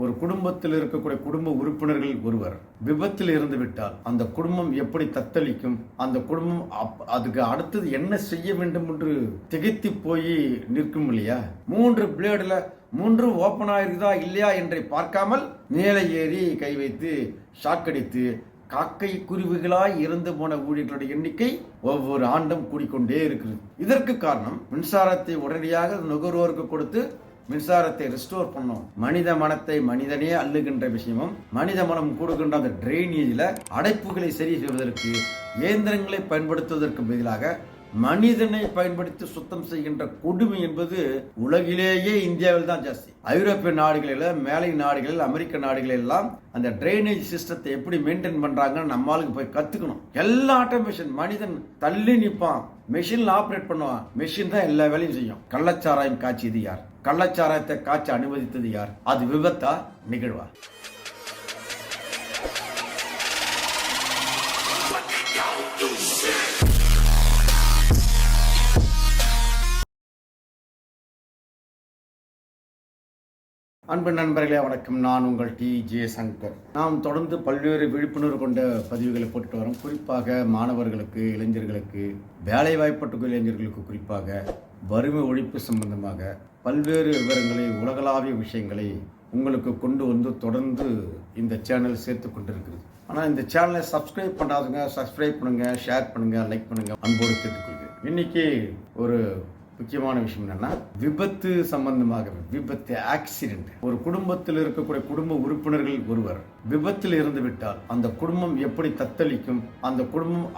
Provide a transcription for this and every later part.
ஒரு குடும்பத்தில் இருக்கக்கூடிய குடும்ப உறுப்பினர்கள் ஒருவர் விபத்தில் இருந்து விட்டால் அந்த குடும்பம் எப்படி தத்தளிக்கும், அந்த குடும்பம் அதுக்கு அடுத்தது என்ன செய்ய வேண்டும் என்று திகைத்து போய் நிற்கும் இல்லையா. 3 பிளேடுல 3 ஓபன் ஆயிருக்குதா இல்லையா என்றை பார்க்காமல் மேலே ஏறி கை வைத்து ஷாக்கடித்து காக்கை குருவிகளாய் இறந்து போன ஊழியர்களுடைய எண்ணிக்கை ஒவ்வொரு ஆண்டும் கூடிக்கொண்டே இருக்கிறது. இதற்கு காரணம் மின்சாரத்தை உடனடியாக நுகர்வோருக்கு கொடுத்து மின்சாரத்தை ரெஸ்டோர் பண்ணும். மனித மனத்தை மனிதனே அள்ளுகின்ற விஷயமும் மனித மனம் கூடுகின்ற அந்த டிரைனேஜில் அடைப்புகளை சரி செய்வதற்கு இயந்திரங்களை பயன்படுத்துவதற்கு பதிலாக மனிதனை பயன்படுத்தி சுத்தம் செய்கின்ற கொடுமை என்பது உலகிலேயே இந்தியாவில் தான் ஜாஸ்தி. ஐரோப்பிய நாடுகளில், மேலை நாடுகளில், அமெரிக்க நாடுகளில் எல்லாம் அந்த டிரைனேஜ் சிஸ்டத்தை எப்படி மெயின்டைன் பண்றாங்கன்னு நம்மளுக்கு போய் கத்துக்கணும். எல்லா ஆட்டோமேஷன், மனிதன் தள்ளி நிற்பான், மெஷின்ல ஆப்ரேட் பண்ணுவான், மெஷின் தான் எல்லா வேலையும் செய்யும். கள்ளச்சாராயம் காய்ச்சியது யார்? கள்ளச்சாராயத்தை காய்ச்ச அனுமதித்தது யார்? அது விபத்தா நிகழ்வா? அன்பு நண்பர்களே வணக்கம். நான் உங்கள் டி.ஜே. சங்கர். நாம் தொடர்ந்து பல்வேறு விழிப்புணர்வு கொண்ட பதிவுகளை போட்டு வரோம். குறிப்பாக மாணவர்களுக்கு, இளைஞர்களுக்கு, வேலைவாய்ப்பற்ற இளைஞர்களுக்கு, குறிப்பாக வறுமை ஒழிப்பு சம்பந்தமாக பல்வேறு விவரங்களை, உலகளாவிய விஷயங்களை உங்களுக்கு கொண்டு வந்து தொடர்ந்து இந்த சேனல் சேர்த்து கொண்டிருக்கிறது. ஆனால் இந்த சேனலை சப்ஸ்கிரைப் பண்ணாதுங்க, சப்ஸ்கிரைப் பண்ணுங்க, ஷேர் பண்ணுங்க, லைக் பண்ணுங்க, அன்போடு கேட்டுக்கொள்கிறேன். இன்னைக்கு ஒரு முக்கியமான விஷயம் என்னன்னா, விபத்து சம்பந்தமாக, விபத்து ஆக்சிடென்ட். ஒரு குடும்பத்தில் இருக்கக்கூடிய குடும்ப உறுப்பினர்கள் ஒருவர் விபத்தில் இருந்து விட்டால் அந்த குடும்பம் எப்படி தத்தளிக்கும், அந்த குடும்பம்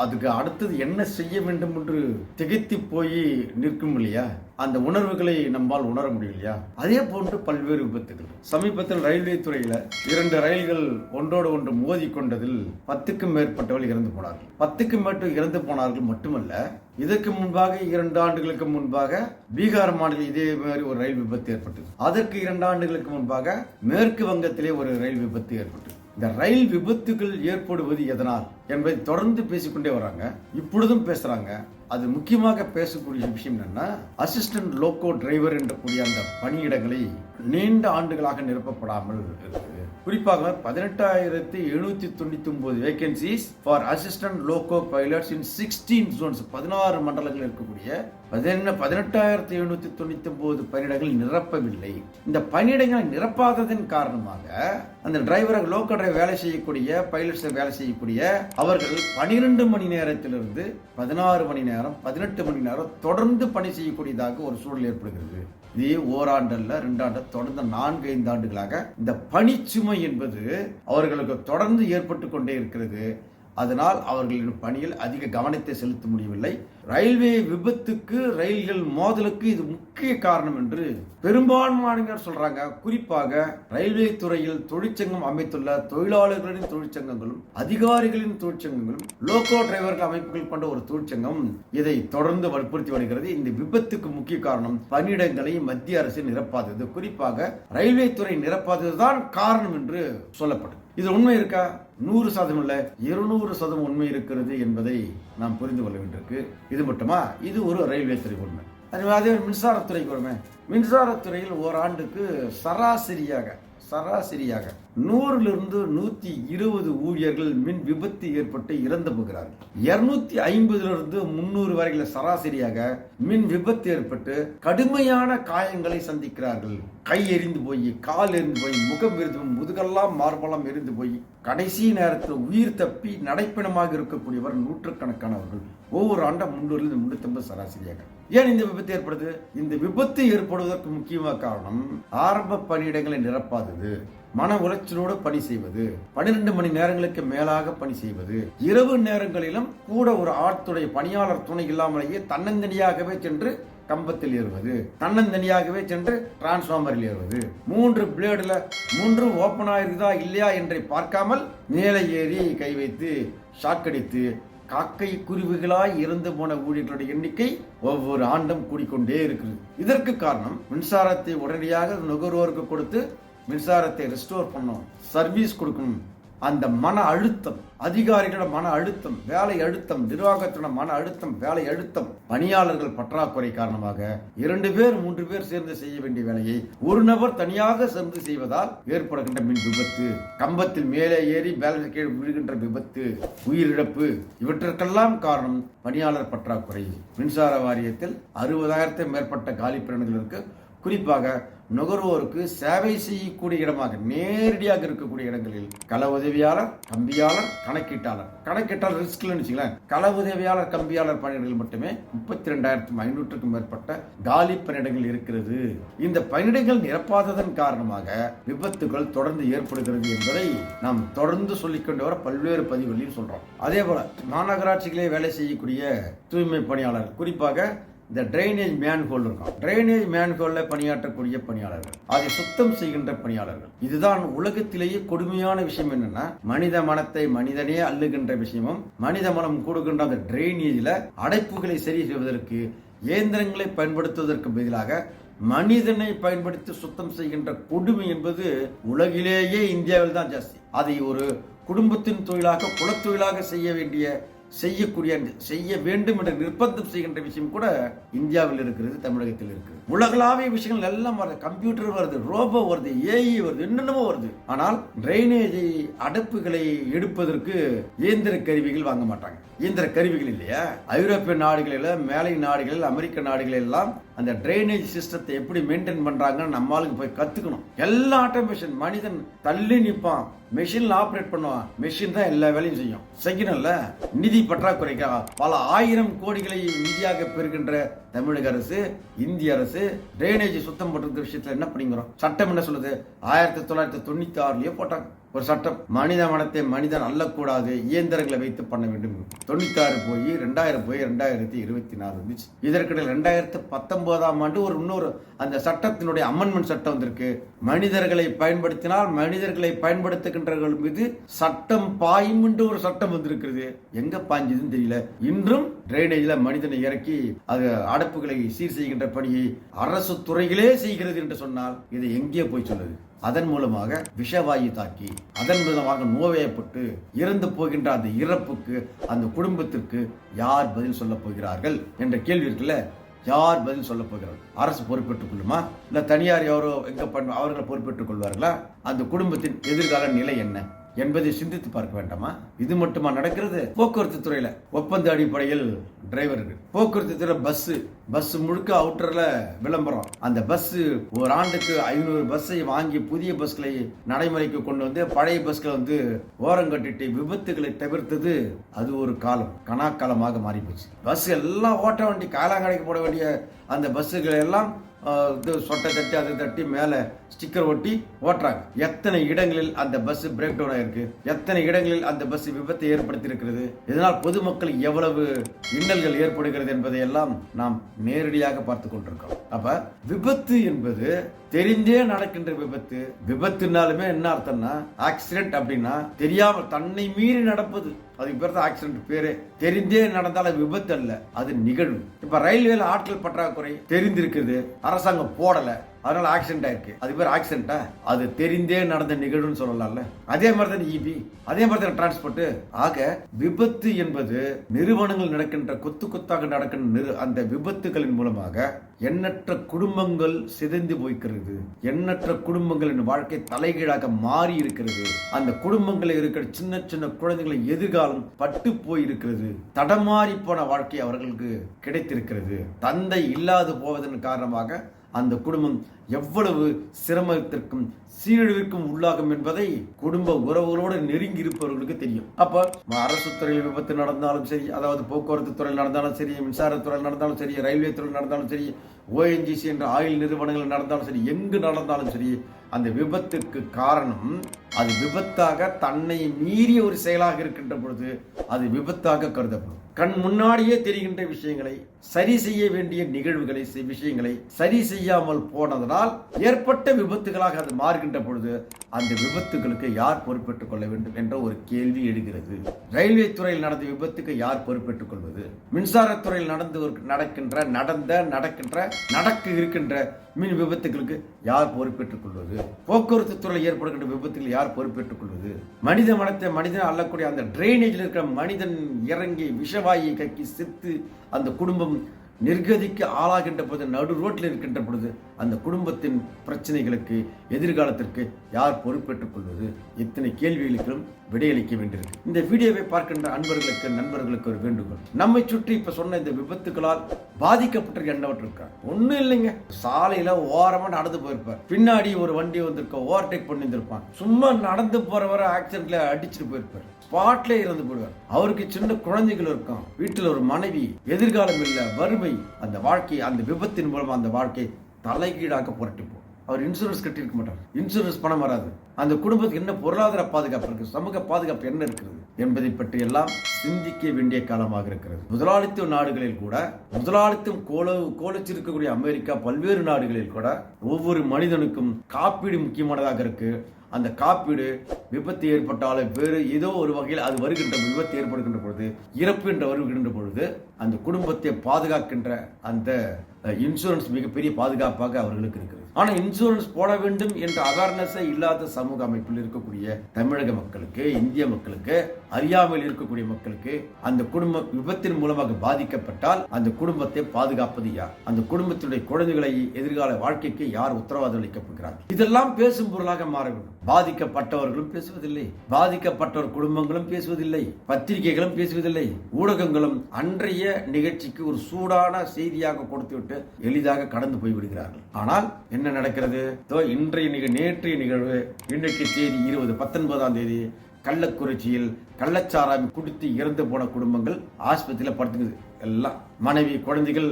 அதுக்கு அடுத்தது என்ன செய்ய வேண்டும் என்று திகைத்து போய் நிற்கும் இல்லையா. அந்த உணர்வுகளை நம்மால் உணர முடியும் இல்லையா. அதே போன்று பல்வேறு விபத்துகள். சமீபத்தில் ரயில்வே துறையில 2 ரயில்கள் ஒன்றோடு ஒன்று மோதி கொண்டதில் 10க்கும் மேற்பட்டவர்கள் இறந்து போனார்கள். 10க்கும் மேற்பட்டு இறந்து போனார்கள் மட்டுமல்ல, இதற்கு முன்பாக 2 ஆண்டுகளுக்கு முன்பாக பீகார் மாநிலம் இதே மாதிரி ஒரு ரயில் விபத்து ஏற்பட்டது. அதற்கு 2 ஆண்டுகளுக்கு முன்பாக மேற்கு வங்கத்திலே ஒரு ரயில் விபத்து ஏற்பட்டது. இந்த ரயில் விபத்துகள் ஏற்படுவது எதனால் என்பதை தொடர்ந்து பேசிக்கொண்டே வராங்க. இப்பொழுதும் பேசுறாங்க. அது முக்கியமாக பேசக்கூடிய விஷயம் என்னன்னா, அசிஸ்டன்ட் லோகோ டிரைவர் என்ற கூடிய அந்த பணியிடங்களை நீண்ட ஆண்டுகளாக நிரப்பப்படாமல் இருக்குது. குறிப்பாக 18,799 vacancies for assistant logo pilots in 16 zones, 16 மண்டலங்கள் இருக்கக்கூடிய 18,799 பணியிடங்கள் நிரப்பவில்லை. இந்த பணியிடங்களை நிரப்பாததன் காரணமாக அந்த டிரைவரை, லோக்கோ டிரைவர் வேலை செய்யக்கூடிய, பைலட்ஸ் வேலை செய்யக்கூடிய அவர்கள் 12 மணி நேரத்திலிருந்து 16 மணி நேரம், 18 மணி நேரம் தொடர்ந்து பணி செய்யக்கூடியதாக ஒரு சூழல் ஏற்படுகிறது. இது ஓராண்டல்ல, 2 ஆண்டு, தொடர்ந்து 4-5 ஆண்டுகளாக இந்த பணிச்சுமை என்பது அவர்களுக்கு தொடர்ந்து ஏற்பட்டு கொண்டே இருக்கிறது. அதனால் அவர்களின் பணியில் அதிக கவனத்தை செலுத்த முடியவில்லை. ரயில்வே விபத்துக்கு, ரயில்கள் மோதலுக்கு இது முக்கிய காரணம் என்று பெரும்பான்மையினர் சொல்றாங்க. குறிப்பாக ரயில்வே துறையில் தொழிற்சங்கம் அமைத்துள்ள தொழிலாளர்களின் தொழிற்சங்கங்களும், அதிகாரிகளின் தொழிற்சங்கங்களும், லோகோ டிரைவர்கள் அமைப்புகள் கொண்ட ஒரு தொழிற்சங்கம் இதை தொடர்ந்து வற்புறுத்தி வருகிறது. இந்த விபத்துக்கு முக்கிய காரணம் பணியிடங்களை மத்திய அரசு நிரப்பாதது, குறிப்பாக ரயில்வே துறை நிரப்பாததுதான் காரணம் என்று சொல்லப்படும். இது உண்மை இருக்கா? 100% இல்ல, 200% உண்மை இருக்கிறது என்பதை நாம் புரிந்து கொள்ள வேண்டியிருக்கு. இது மட்டுமா? இது ஒரு ரயில்வே துறை உண்மை. அதே மின்சாரத்துறைக்கு வருமே. மின்சாரத்துறையில் ஓராண்டுக்கு சராசரியாக 100லிருந்து 120 ஊழியர்கள் மின் விபத்து ஏற்பட்டு இறந்து போகிறார்கள். 250லிருந்து 300 வரையில் சராசரியாக மின் விபத்து ஏற்பட்டு கடுமையான காயங்களை சந்திக்கிறார்கள். கை எரிந்து போய், கால் எரிந்து போய், முகம் எரிந்து போய், முதுகெல்லாம் மார்பலம் எரிந்து போய் கடைசி நேரத்தில் உயிர் தப்பி நடைப்பிணமாக இருக்கக்கூடியவர் நூற்றுக்கணக்கானவர்கள். ஒவ்வொரு ஆண்டும் 300லிருந்து 350 சராசரியாக. ஏன் இந்த விபத்து ஏற்படுது? இந்த விபத்து ஏற்படுவதற்கு முக்கியமான காரணம் ஆரம்ப பணியிடங்களை நிரப்பாதது, மன உளைச்சலோடு பணி செய்வது, 12 மணி நேரங்களுக்கு மேலாக பணி செய்வது, இரவு நேரங்களிலும் கூட ஒரு ஆட்துறை பணியாளர் துணை இல்லாமலேயே தன்னந்தனியாகவே சென்று கம்பத்தில் ஏறுவது, தன்னந்தனியாகவே சென்று டிரான்ஸ்பார்மரில் ஏறுவது, 3 பிளேடுல 3 ஓபன் ஆயிருக்குதா இல்லையா என்றை பார்க்காமல் மேலே ஏறி கை வைத்து ஷாக்கடித்து காக்கை குருவிகளாய் இறந்து போன ஊழியர்களுடைய எண்ணிக்கை ஒவ்வொரு ஆண்டும் கூடிக்கொண்டே இருக்கிறது. இதற்கு காரணம் மின்சாரத்தை உடனடியாக நுகர்வோருக்கு கொடுத்து மின்சாரத்தை ரெஸ்டோர் பண்ணணும், சர்வீஸ் கொடுக்கணும். அந்த மன அழுத்தம், அதிகாரிகளோட மன அழுத்தம், வேலை அழுத்தம், நிர்வாகத்தோட மன அழுத்தம், வேலை அழுத்தம், பணியாளர்கள் பற்றாக்குறை காரணமாக 2 பேர் 3 பேர் சேர்ந்து செய்ய வேண்டிய வேலையை ஒரு நபர் தனியாக சேர்ந்து செய்வதால் ஏற்படுகின்ற மின் விபத்து, கம்பத்தில் மேலே ஏறி பேலன்ஸ் கீழே விழுகின்ற விபத்து, உயிரிழப்பு, இவற்றிற்கெல்லாம் காரணம் பணியாளர் பற்றாக்குறை. மின்சார வாரியத்தில் 60,000 மேற்பட்ட காலி பணியிடங்கள் இருக்கு. குறிப்பாக நுகர்வோருக்கு சேவை செய்யக்கூடிய இடமாக நேரடியாக இருக்கக்கூடிய இடங்களில் கள உதவியாளர், கம்பியாளர், கணக்கீட்டாளர் ரிஸ்க் வச்சுக்கலாம். கள உதவியாளர், கம்பியாளர் பணியிடங்கள் மட்டுமே 32,500க்கும் மேற்பட்ட காலி பணியிடங்கள் இருக்கிறது. இந்த பணியிடங்கள் நிரப்பாததன் காரணமாக விபத்துகள் தொடர்ந்து ஏற்படுகிறது என்பதை நாம் தொடர்ந்து சொல்லிக்கொண்டு வர பல்வேறு பதிவுகளில் சொல்றோம். அதே போல மாநகராட்சிகளே வேலை செய்யக்கூடிய தூய்மை பணியாளர், குறிப்பாக இந்த டிரைனேஜ் மேன்ஹோல் இருக்கும், டிரைனேஜ் மேன்ஹோல்ல பணியாற்றக்கூடிய பணியாளர்கள், அதை சுத்தம் செய்கின்ற பணியாளர்கள், இதுதான் உலகத்திலேயே கொடுமையான விஷயம். என்னன்னா, மனித மனத்தை மனிதனே அள்ளுகின்ற விஷயமும், மனித மனம் கூடுகின்ற அந்த டிரைனேஜில் அடைப்புகளை சரி செய்வதற்கு இயந்திரங்களை பயன்படுத்துவதற்கு பதிலாக மனிதனை பயன்படுத்தி சுத்தம் செய்கின்ற கொடுமை என்பது உலகிலேயே இந்தியாவில் தான் ஜாஸ்தி. அதை ஒரு குடும்பத்தின் தொழிலாக, குலத்தொழிலாக செய்ய வேண்டும் என்ற நிர்பந்தம் செய்கின்ற விஷயம் கூட இந்தியாவில் இருக்கிறது, தமிழகத்தில் இருக்கிறது. உலகளாவிய விஷயங்கள் எல்லாம் வருது, கம்ப்யூட்டர் வருது, ரோபோ வருது, ஏஐ வருது, என்னென்னமோ வருது. ஆனால் டிரைனேஜை அடைப்புகளை எடுப்பதற்கு இயந்திர கருவிகள் வாங்க மாட்டாங்க. இயந்திர கருவிகள் இல்லையா? ஐரோப்பிய நாடுகளில், மேலை நாடுகளில், அமெரிக்க நாடுகளில் எல்லாம் அந்த டிரைனேஜ் சிஸ்டத்தை எப்படி மெயின்டைன் பண்றாங்கன்னு நம்மளுக்கு போய் கத்துக்கணும். எல்லா ஆட்டோமேஷன், மனிதன் தள்ளி நிற்பான், மெஷின்ல ஆபரேட் பண்ணுவான், மெஷின் தான் எல்லா வேலையும் செய்யணும்ல. நிதி பற்றாக்குறைக்காக பல 1000 கோடிகளை நிதியாக பெறுகின்ற தமிழக அரசு, இந்திய அரசு டிரைனேஜ் சுத்தம் பண்ற விஷயத்துல என்ன பண்ணிக்கிறோம்? சட்டம் என்ன சொல்லுது? 1996 போட்டாங்க ஒரு சட்டம், மனித மனத்தை மனிதன் அள்ளக்கூடாது, இயந்திரங்களை வைத்து பண்ண வேண்டும். 96 போய் 2000 போய் 2024 வந்துச்சு. இதற்கிடையில் 2019ஆம் ஆண்டு இன்னொரு அந்த சட்டத்தினுடைய அமெண்ட்மெண்ட் சட்டம் வந்திருக்கு. மனிதர்களை பயன்படுத்தினால் மனிதர்களை பயன்படுத்துகின்றவர்கள் மீது சட்டம் பாயும் என்று ஒரு சட்டம் வந்திருக்கிறது. எங்க பாய்ஞ்சதுன்னு தெரியல. இன்றும் டிரைனேஜ்ல மனிதனை இறக்கி அது அடைப்புகளை சீர் செய்கின்ற பணியை அரசு துறைகளே செய்கிறது என்று சொன்னால் இது எங்கே போய் சொல்லுது? அதன் மூலமாக விஷவாயு தாக்கி, அதன் மூலமாக நோய்வாய்ப்பட்டு இறந்து போகின்ற அந்த இறப்புக்கு, அந்த குடும்பத்திற்கு யார் பதில் சொல்ல போகிறார்கள் என்ற கேள்வி இருக்குல்ல. யார் பதில் சொல்ல போகிறார்கள்? அரசு பொறுப்பேற்றுக் கொள்ளுமா, இல்ல தனியார் யாரோ அவர்கள் பொறுப்பேற்றுக் கொள்வார்களா? அந்த குடும்பத்தின் எதிர்கால நிலை என்ன என்பதை சிந்தித்து பார்க்க வேண்டாமா? இது மட்டுமா நடக்கிறது? போக்குவரத்து துறையில ஒப்பந்த அடிப்படையில் டிரைவர்கள், போக்குவரத்து துறை பஸ் முழுக்க அவுட்டர்ல விளம்பரம். அந்த பஸ் ஒரு ஆண்டுக்கு 500 பஸ்ஸை வாங்கி புதிய பஸ்களை நடைமுறைக்கு கொண்டு வந்து பழைய பஸ்களை ஓரங்கட்டிட்டு விபத்துகளை தவிர்த்தது. அது ஒரு காலம், கனாக்காலமாக மாறி போச்சு. பஸ் எல்லாம் ஓட்ட வண்டி, காலாங்கடைக்கு போட வேண்டிய அந்த பஸ்ஸுகள் எல்லாம் சொட்டை தட்டி அதை தட்டி மேல ஸ்டிக்கர் ஒட்டி ஓட்டுறாங்க. எத்தனை இடங்களில் அந்த பஸ் பிரேக் டவுன் ஆயிருக்கு, எத்தனை இடங்களில் அந்த பஸ் விபத்தை ஏற்படுத்தி இருக்கிறது. இதனால் பொதுமக்களுக்கு எவ்வளவு இன்னல்கள் ஏற்படுகிறது என்பதை எல்லாம் நாம் நேரடியாக பார்த்து கொண்டிருக்கோம். அப்ப விபத்து என்பது தெரிந்தே நடக்கின்ற விபத்து. விபத்துனாலுமே என்ன அர்த்தம்னா, ஆக்சிடென்ட் அப்படின்னா தெரியாமல் தன்னை மீறி நடப்பது, அதுக்கு பேர் தான் ஆக்சிடென்ட் பேரு. தெரிந்தே நடந்தாலும் விபத்து அல்ல, அது நிகழ்வு. இப்ப ரயில்வேல ஆட்கள் பற்றாக்குறை தெரிந்திருக்குது, அரசாங்கம் போடல, அதனால ஆக்சிடென்ட் ஆயிருக்கு, அது பேர் ஆக்சிடென்டா? அது தெரிந்தே நடந்த நிகழ்வுன்னு சொல்லலாம்ல. அதே மாதிரி தான் இபி, அதே மாதிரி தான் டிரான்ஸ்போர்ட். ஆக விபத்து என்பது நிறுவனங்கள் நடக்கின்ற கொத்தாக நடக்கின்ற அந்த விபத்துகளின் மூலமாக எண்ணற்ற குடும்பங்கள் சிதைந்து போய்க்கிறது. எண்ணற்ற குடும்பங்களின் வாழ்க்கை தலைகீழாக மாறி இருக்கிறது. அந்த குடும்பங்களில் இருக்கிற சின்ன சின்ன குழந்தைகளின் எதிர்காலம் பட்டு போயிருக்கிறது. தடமாறி போன வாழ்க்கை அவர்களுக்கு கிடைத்திருக்கிறது. தந்தை இல்லாது போவதன் காரணமாக அந்த குடும்பம் எவ்வளவு சிரமத்திற்கும் சீரழிவிற்கும் உள்ளாகும் என்பதை குடும்ப உறவுகளோடு நெருங்கி இருப்பவர்களுக்கு தெரியும். அப்ப அரசு துறையில் விபத்து நடந்தாலும் சரி, அதாவது போக்குவரத்து துறையில் நடந்தாலும் சரி, மின்சாரத்துறையில் நடந்தாலும் சரி, ரயில்வே துறையில் நடந்தாலும் சரி, ONGC என்ற ஆயில் நிறுவனங்கள் நடந்தாலும் சரி, எங்கு நடந்தாலும் சரி, அந்த விபத்துக்கு காரணம் அது விபத்தாக தன்னை மீறிய ஒரு செயலாக இருக்கின்ற பொழுது அது விபத்தாக கருதப்படும். கண் முன்னாடியே தெரிகின்ற விஷயங்களை சரி செய்ய வேண்டிய நிகழ்வுகளை விஷயங்களை சரி செய்யாமல் போனதனால் ஏற்பட்ட விபத்துகளாக அது மாறுகின்ற பொழுது அந்த விபத்துகளுக்கு யார் பொறுப்பேற்றுக் கொள்ள வேண்டும் என்ற ஒரு கேள்வி எழுகிறது. ரயில்வே துறையில் நடந்த விபத்துக்கு யார் பொறுப்பேற்றுக் கொள்வது? மின்சாரத்துறையில் நடக்க இருக்கின்ற மின் விபத்துகளுக்கு யார் பொறுப்பேற்றுக் கொள்வது? போக்குவரத்து துறையில் ஏற்படுகின்ற விபத்துகள் யார் பொறுப்பேற்றுக் கொள்வது? மனிதன் அள்ளக்கூடிய அந்த டிரைனேஜில் இருக்கிற மனிதன் இறங்கி விஷவாயை கக்கி செத்து அந்த குடும்பம் நிர்கதிக்கு ஆளாகின்ற போது, நடு ரோட்டில் இருக்கின்ற பொழுது அந்த குடும்பத்தின் பிரச்சனைகளுக்கு எதிர்காலத்திற்கு யார் பொறுப்பேற்றுக் கொள்வது? இத்தனை கேள்விகளுக்கும் விடையளிக்க வேண்டியிருக்கு. இந்த வீடியோவை பார்க்கின்ற நண்பர்களுக்கு ஒரு வேண்டுகோள். நம்மை சுற்றி இப்ப சொன்ன இந்த விபத்துகளால் பாதிக்கப்பட்ட எண்ணவற்று இருக்காங்க. ஒண்ணும் இல்லைங்க, சாலையில ஓரமா நடந்து போயிருப்பார், பின்னாடி ஒரு வண்டி வந்திருக்க ஓவர்டேக் பண்ணியிருப்பான், சும்மா நடந்து போறவரை ஆக்சிடென்ட்ல அடிச்சுட்டு போயிருப்பார், ஸ்பாட்ல இறந்து போடுவார். அவருக்கு சின்ன குழந்தைகள் இருக்கும், வீட்டில் ஒரு மனைவி, எதிர்காலம் இல்ல, வறுமை. அந்த வாழ்க்கை, அந்த விபத்தின் மூலமா அந்த வாழ்க்கை தலைகீழாக புரட்டி போகும். அவர் இன்சூரன்ஸ் கட்டியிருக்க மாட்டார், இன்சூரன்ஸ் பணம் வராது. அந்த குடும்பத்துக்கு என்ன பொருளாதார பாதுகாப்பு இருக்கு, சமூக பாதுகாப்பு என்ன இருக்கிறது என்பதை பற்றி எல்லாம் சிந்திக்க வேண்டிய காலமாக இருக்கிறது. முதலாளித்துவ நாடுகளில் கூட, முதலாளித்துவம் கோலச்சிருக்கக்கூடிய அமெரிக்கா, பல்வேறு நாடுகளில் கூட ஒவ்வொரு மனிதனுக்கும் காப்பீடு முக்கியமானதாக இருக்கு. அந்த காப்பீடு விபத்து ஏற்பட்டாலும் வேறு ஏதோ ஒரு வகையில் அது வருகின்ற விபத்து ஏற்படுகின்ற பொழுது, இறப்பு என்று வருகின்ற பொழுது அந்த குடும்பத்தை பாதுகாக்கின்ற அந்த இன்சூரன்ஸ் மிகப்பெரிய பாதுகாப்பாக அவர்களுக்கு இருக்கிறது. ஆனா இன்சூரன்ஸ் போட வேண்டும் என்ற அவேர்னஸே இல்லாத சமூக அமைப்பில் இருக்கக்கூடிய தமிழக மக்களுக்கு, இந்திய மக்களுக்கு, அறியாமல் இருக்கக்கூடிய மக்களுக்கு அந்த குடும்ப விபத்தின் மூலமாக பாதிக்கப்பட்டால் அந்த குடும்பத்தை பாதுகாப்பது யார்? அந்த குடும்பத்தினுடைய குழந்தைகளை எதிர்கால வாழ்க்கைக்கு யார் உத்தரவாதம் அளிக்கப் போகிறார்? இதெல்லாம் பேசும் பொருளாக மாற வேண்டும். பாதிக்கப்பட்டவர்களும் பேசுவதில்லை, பாதிக்கப்பட்டவர் குடும்பங்களும் பேசுவதில்லை, பத்திரிகைகளும் பேசுவதில்லை, ஊடகங்களும் அன்றைய நிகழ்ச்சிக்கு ஒரு சூடான செய்தியாக கொடுத்துவிட்டு எளிதாக கடந்து போய்விடுகிறார்கள். ஆனால் என்ன நடக்கிறது? நேற்றைய நிகழ்வு, இன்றைக்கு தேதி 19ஆம் தேதி, கள்ளக்குறிச்சியில் கள்ளச்சாராயம் குடித்து இறந்து போன குடும்பங்கள் ஆஸ்பத்திரியில் படுத்துக்குது. எல்லாம் மனைவி, குழந்தைகள்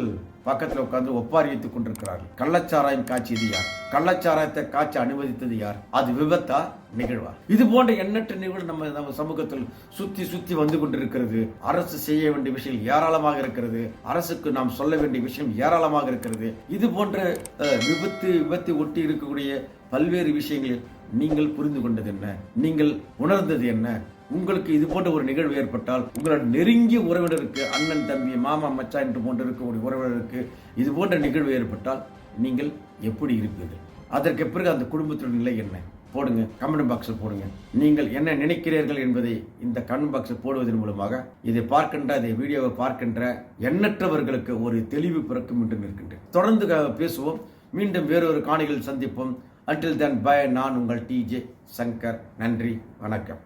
பக்கத்தில் உட்கார்ந்து ஒப்பாரி வைத்துக் கொண்டிருக்கிறார்கள். கள்ளச்சாராயம் காய்ச்சியது யார்? கள்ளச்சாராயத்தை காய்ச்ச அனுமதித்தது யார்? அது விபத்தா, நிகழ்வா? இது போன்ற எண்ணற்ற நிகழ்வு நம்ம சமூகத்தில் சுத்தி வந்து கொண்டிருக்கிறது. அரசு செய்ய வேண்டிய விஷயம் ஏராளமாக இருக்கிறது, அரசுக்கு நாம் சொல்ல வேண்டிய விஷயம் ஏராளமாக இருக்கிறது. இது போன்ற விபத்தை ஒட்டி இருக்கக்கூடிய பல்வேறு விஷயங்களில் நீங்கள் புரிந்து கொண்டது என்ன? நீங்கள் உணர்ந்தது என்ன? உங்களுக்கு இது போன்ற ஒரு நிகழ்வு ஏற்பட்டால், உங்களோட நெருங்கிய உறவினருக்கு, அண்ணன், தம்பி, மாமா, மச்சான் என்று போன்று இருக்கக்கூடிய உறவினருக்கு இது போன்ற நிகழ்வு ஏற்பட்டால் நீங்கள் எப்படி இருப்பீர்கள்? அதற்கு பிறகு அந்த குடும்பத்தின் நிலை என்ன? போடுங்க, கமெண்ட் பாக்ஸில் போடுங்க. நீங்கள் என்ன நினைக்கிறீர்கள் என்பதை இந்த கமெண்ட் பாக்ஸில் போடுவதன் மூலமாக இதை வீடியோவை பார்க்கின்ற எண்ணற்றவர்களுக்கு ஒரு தெளிவு பிறக்கும் என்று நிற்கின்றேன். தொடர்ந்து பேசுவோம். மீண்டும் வேறொரு காணிகள் சந்திப்போம். Until then, bye. நான் உங்கள் TJ சங்கர். நன்றி, வணக்கம்.